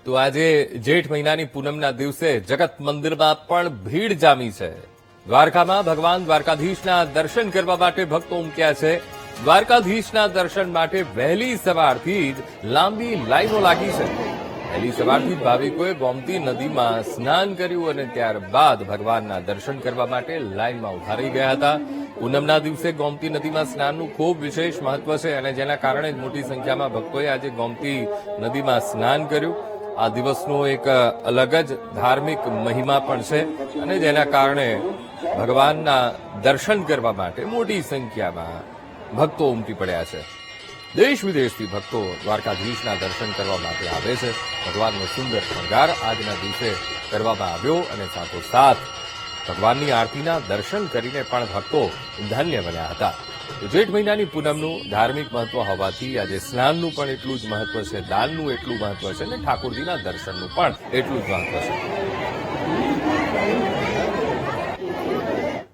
તો આજે જેઠ મહિનાની પૂનમના દિવસે જગત મંદિરમાં પણ ભીડ જામી છે. દ્વારકામાં ભગવાન દ્વારકાધીશના દર્શન કરવા માટે ભક્તો ઉમટ્યા છે. દ્વારકાધીશના દર્શન માટે વહેલી સવારથી જ લાંબી લાઈનો લાગી છે. વહેલી સવારથી જ ભાવિકોએ ગોમતી નદીમાં સ્નાન કર્યું અને ત્યારબાદ ભગવાનના દર્શન કરવા માટે લાઈનમાં ઉભા રહી ગયા હતા. પૂનમના દિવસે ગોમતી નદીમાં સ્નાનનું ખૂબ વિશેષ મહત્વ છે અને જેના કારણે જ મોટી સંખ્યામાં ભક્તોએ આજે ગોમતી નદીમાં સ્નાન કર્યું. આ દિવસનો એક અલગ જ ધાર્મિક મહિમા પણ છે અને જેના કારણે ભગવાનના દર્શન કરવા માટે મોટી સંખ્યામાં ભક્તો ઉમટી પડ્યા છે. દેશ વિદેશથી ભક્તો દ્વારકાધીશના દર્શન કરવા માટે આવે છે. ભગવાનનો સુંદર શણગાર આજના દિવસે કરવામાં આવ્યો અને સાથોસાથ ભગવાનની આરતીના દર્શન કરીને પણ ભક્તો ધન્ય બન્યા હતા. જેઠ મહિનાની પૂનમનું ધાર્મિક મહત્વ હોવાથી આજે સ્નાનનું પણ એટલું જ મહત્વ છે, દાનનું એટલું મહત્વ છે અને ઠાકોરજીના દર્શનનું પણ એટલું જ મહત્વ છે.